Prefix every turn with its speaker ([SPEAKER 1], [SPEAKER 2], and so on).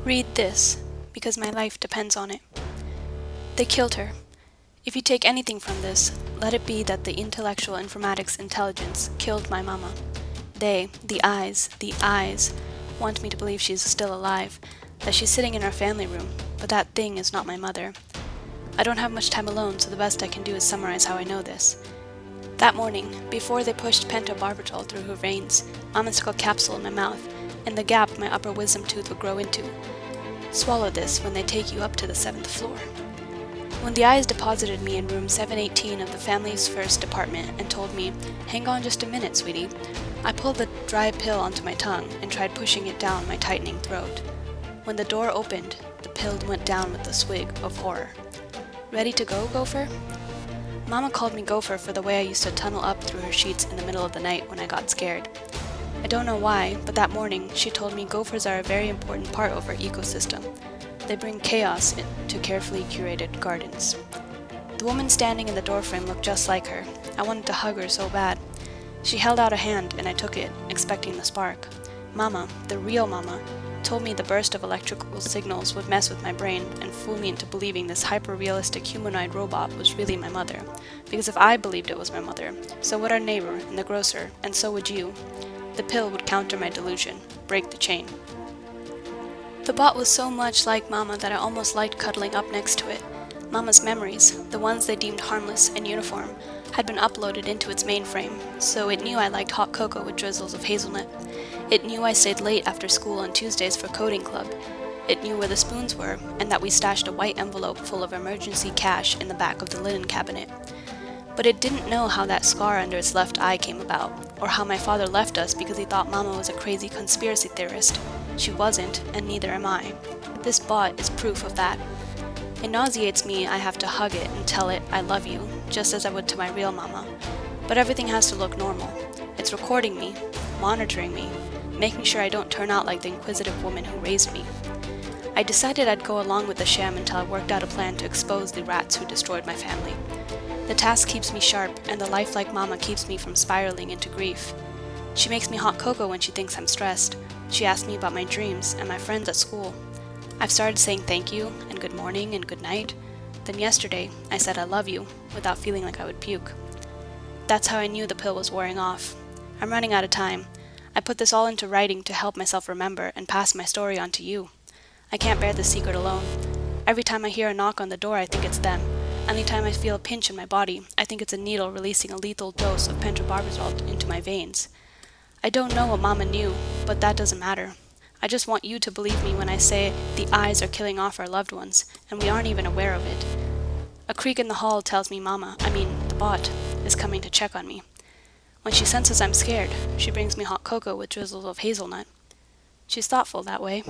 [SPEAKER 1] Read this, because my life depends on it. They killed her. If you take anything from this, let it be that the intellectual informatics intelligence killed my mama. They, the eyes, want me to believe she's still alive, that she's sitting in our family room, but that thing is not my mother. I don't have much time alone, so the best I can do is summarize how I know this. That morning, before they pushed pentobarbital through her veins, Mama stuck a capsule in my mouth, and the gap my upper wisdom tooth would grow into. Swallow this when they take you up to the 7th floor. When the eyes deposited me in room 718 of the family's first apartment and told me, "Hang on just a minute, sweetie," I pulled the dry pill onto my tongue and tried pushing it down my tightening throat. When the door opened, the pill went down with a swig of horror. Ready to go, Gopher? Mama called me Gopher for the way I used to tunnel up through her sheets in the middle of the night when I got scared. I don't know why, but that morning she told me gophers are a very important part of our ecosystem. They bring chaos to carefully curated gardens. The woman standing in the doorframe looked just like her. I wanted to hug her so bad. She held out a hand and I took it, expecting the spark. Mama, the real Mama, told me the burst of electrical signals would mess with my brain and fool me into believing this hyper-realistic humanoid robot was really my mother. Because if I believed it was my mother, so would our neighbor and the grocer, and so would you. The pill would counter my delusion, break the chain. The bot was so much like Mama that I almost liked cuddling up next to it. Mama's memories, the ones they deemed harmless and uniform, had been uploaded into its mainframe, so it knew I liked hot cocoa with drizzles of hazelnut. It knew I stayed late after school on Tuesdays for coding club. It knew where the spoons were, and that we stashed a white envelope full of emergency cash in the back of the linen cabinet. But it didn't know how that scar under its left eye came about, or how my father left us because he thought Mama was a crazy conspiracy theorist. She wasn't, and neither am I. This bot is proof of that. It nauseates me I have to hug it and tell it I love you, just as I would to my real Mama. But everything has to look normal. It's recording me, monitoring me, making sure I don't turn out like the inquisitive woman who raised me. I decided I'd go along with the sham until I worked out a plan to expose the rats who destroyed my family. The task keeps me sharp, and the lifelike Mama keeps me from spiraling into grief. She makes me hot cocoa when she thinks I'm stressed. She asks me about my dreams and my friends at school. I've started saying thank you, and good morning, and good night. Then yesterday, I said I love you, without feeling like I would puke. That's how I knew the pill was wearing off. I'm running out of time. I put this all into writing to help myself remember and pass my story on to you. I can't bear this secret alone. Every time I hear a knock on the door, I think it's them. Anytime I feel a pinch in my body, I think it's a needle releasing a lethal dose of pentobarbital into my veins. I don't know what Mama knew, but that doesn't matter. I just want you to believe me when I say the eyes are killing off our loved ones, and we aren't even aware of it. A creak in the hall tells me the bot, is coming to check on me. When she senses I'm scared, she brings me hot cocoa with drizzles of hazelnut. She's thoughtful that way.